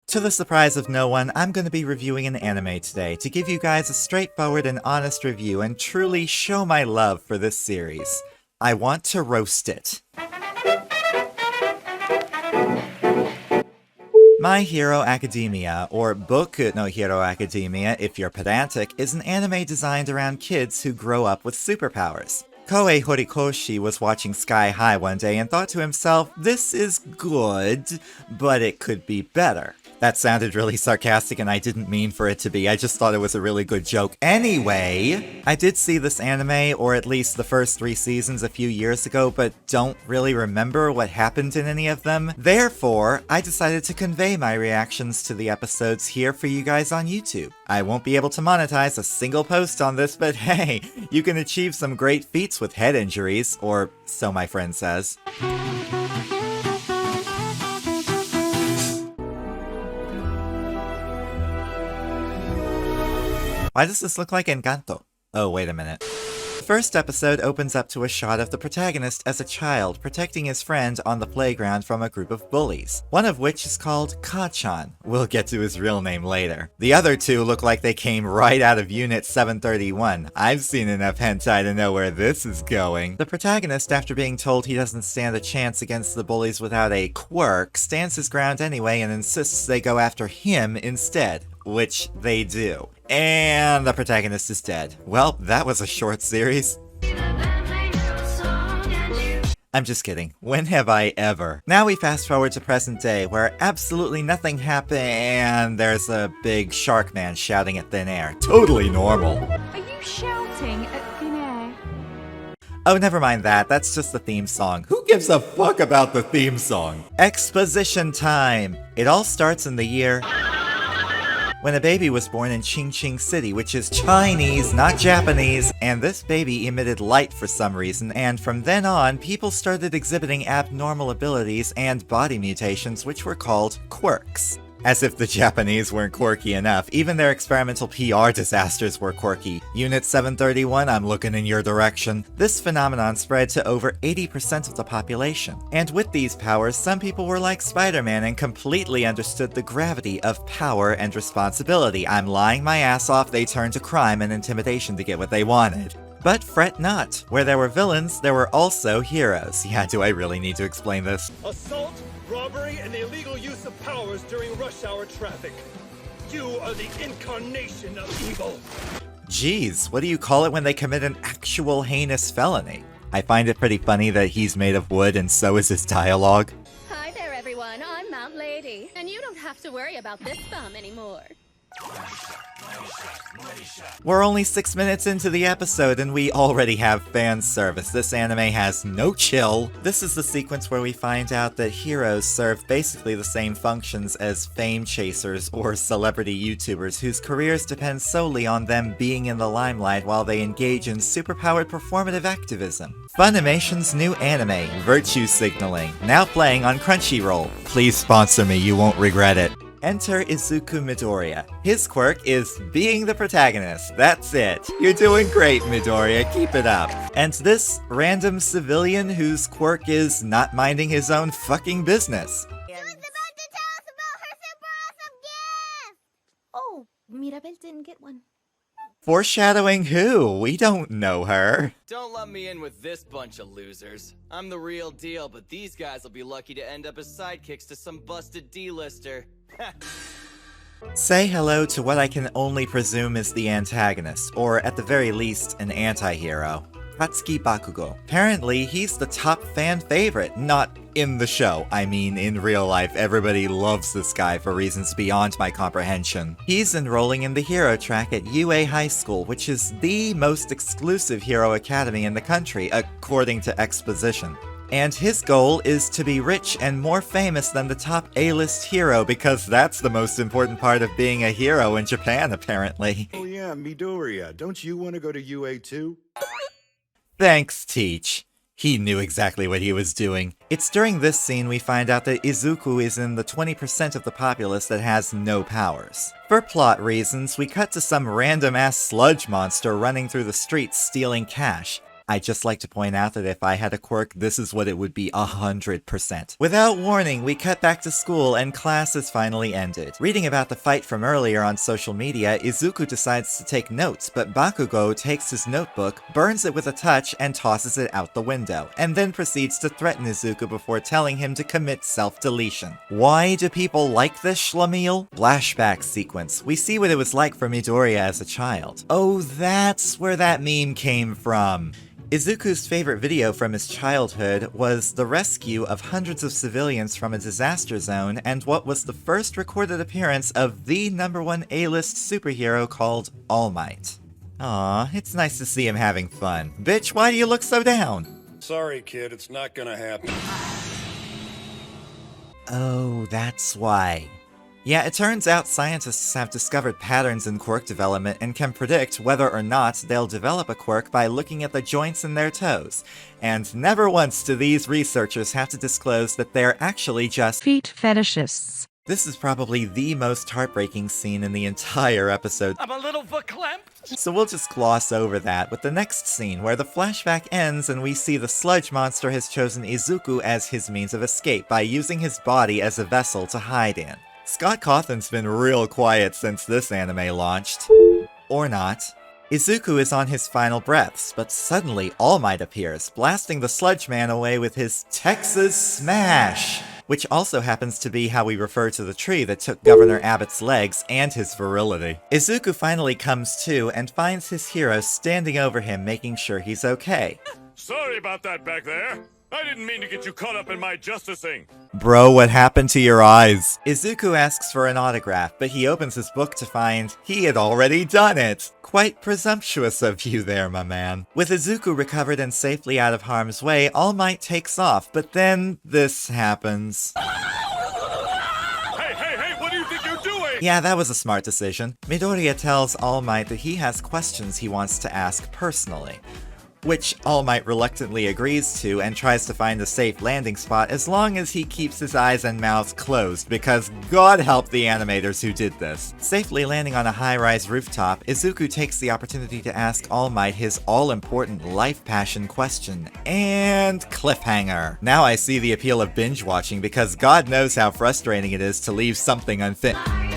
To the surprise of no one, I'm going to be reviewing an anime today to give you guys a straightforward and honest review and truly show my love for this series. I want to roast it. My Hero Academia, or Boku no Hero Academia if you're pedantic, is an anime designed around kids who grow up with superpowers. Koei Horikoshi was watching Sky High one day and thought to himself, this is good, but it could be better. That sounded really sarcastic and I didn't mean for it to be, I just thought it was a really good joke. Anyway, I did see this anime, or at least the first 3 seasons a few years ago, but don't really remember what happened in any of them. Therefore, I decided to convey my reactions to the episodes here for you guys on YouTube. I won't be able to monetize a single post on this, but hey, you can achieve some great feats with head injuries, or so my friend says. Why does this look like Encanto? Oh, wait a minute. The first episode opens up to a shot of the protagonist as a child protecting his friend on the playground from a group of bullies, one of which is called Ka-chan. We'll get to his real name later. The other two look like they came right out of Unit 731. I've seen enough hentai to know where this is going. The protagonist, after being told he doesn't stand a chance against the bullies without a quirk, stands his ground anyway and insists they go after him instead. Which they do. And the protagonist is dead. Well, that was a short series. I'm just kidding. When have I ever? Now we fast forward to present day, where absolutely nothing happened and there's a big shark man shouting at thin air. Totally normal. Are you shouting at thin air? Oh, never mind that. That's just the theme song. Who gives a fuck about the theme song? Exposition time. It all starts in the year when a baby was born in Qingqing City, which is Chinese, not Japanese, and this baby emitted light for some reason, and from then on, people started exhibiting abnormal abilities and body mutations which were called quirks. As if the Japanese weren't quirky enough, even their experimental PR disasters were quirky. Unit 731, I'm looking in your direction. This phenomenon spread to over 80% of the population. And with these powers, some people were like Spider-Man and completely understood the gravity of power and responsibility. I'm lying my ass off, they turned to crime and intimidation to get what they wanted. But fret not. Where there were villains, there were also heroes. Yeah, do I really need to explain this? Assault, robbery, and illegal use of powers during rush hour traffic. You are the incarnation of evil. Jeez, what do you call it when they commit an actual heinous felony? I find it pretty funny that he's made of wood and so is his dialogue. Hi there, everyone. I'm Mount Lady, and you don't have to worry about this bum anymore. We're only 6 minutes into the episode and we already have fan service. This anime has no chill. This is the sequence where we find out that heroes serve basically the same functions as fame chasers or celebrity YouTubers whose careers depend solely on them being in the limelight while they engage in superpowered performative activism. Funimation's new anime, Virtue Signaling, now playing on Crunchyroll. Please sponsor me, you won't regret it. Enter Izuku Midoriya. His quirk is being the protagonist. That's it. You're doing great, Midoriya. Keep it up. And this random civilian whose quirk is not minding his own fucking business. She was about to tell us about her super awesome gift! Oh, Mirabel didn't get one. Foreshadowing who? We don't know her. Don't let me in with this bunch of losers. I'm the real deal, but these guys will be lucky to end up as sidekicks to some busted D-lister. Say hello to what I can only presume is the antagonist, or at the very least, an anti-hero. Katsuki Bakugo. Apparently, he's the top fan favorite, not in the show. I mean, in real life, everybody loves this guy for reasons beyond my comprehension. He's enrolling in the hero track at UA High School, which is the most exclusive hero academy in the country, according to Exposition. And his goal is to be rich and more famous than the top A-list hero, because that's the most important part of being a hero in Japan, apparently. Oh yeah, Midoriya, don't you want to go to UA too? Thanks, Teach. He knew exactly what he was doing. It's during this scene we find out that Izuku is in the 20% of the populace that has no powers. For plot reasons, we cut to some random-ass sludge monster running through the streets stealing cash. I'd just like to point out that if I had a quirk, this is what it would be 100%. Without warning, we cut back to school and class has finally ended. Reading about the fight from earlier on social media, Izuku decides to take notes, but Bakugo takes his notebook, burns it with a touch, and tosses it out the window, and then proceeds to threaten Izuku before telling him to commit self-deletion. Why do people like this schlemiel? Flashback sequence. We see what it was like for Midoriya as a child. Oh, that's where that meme came from. Izuku's favorite video from his childhood was the rescue of hundreds of civilians from a disaster zone and what was the first recorded appearance of the #1 A-list superhero called All Might. Aw, it's nice to see him having fun. Bitch, why do you look so down? Sorry, kid, it's not gonna happen. Oh, that's why. Yeah, it turns out scientists have discovered patterns in quirk development and can predict whether or not they'll develop a quirk by looking at the joints in their toes. And never once do these researchers have to disclose that they're actually just feet fetishists. This is probably the most heartbreaking scene in the entire episode. I'm a little verklempt. So we'll just gloss over that with the next scene, where the flashback ends and we see the sludge monster has chosen Izuku as his means of escape by using his body as a vessel to hide in. Scott Cawthon's been real quiet since this anime launched. Or not. Izuku is on his final breaths, but suddenly All Might appears, blasting the sludge man away with his Texas Smash! Which also happens to be how we refer to the tree that took Governor Abbott's legs and his virility. Izuku finally comes to and finds his hero standing over him, making sure he's okay. Sorry about that back there. I didn't mean to get you caught up in my justicing. Bro, what happened to your eyes? Izuku asks for an autograph, but he opens his book to find he had already done it. Quite presumptuous of you there, my man. With Izuku recovered and safely out of harm's way, All Might takes off, but then this happens. Hey, what do you think you're doing? Yeah, that was a smart decision. Midoriya tells All Might that he has questions he wants to ask personally, which All Might reluctantly agrees to and tries to find a safe landing spot as long as he keeps his eyes and mouth closed, because God help the animators who did this. Safely landing on a high-rise rooftop, Izuku takes the opportunity to ask All Might his all-important life passion question, and cliffhanger. Now I see the appeal of binge watching because God knows how frustrating it is to leave something unfinished.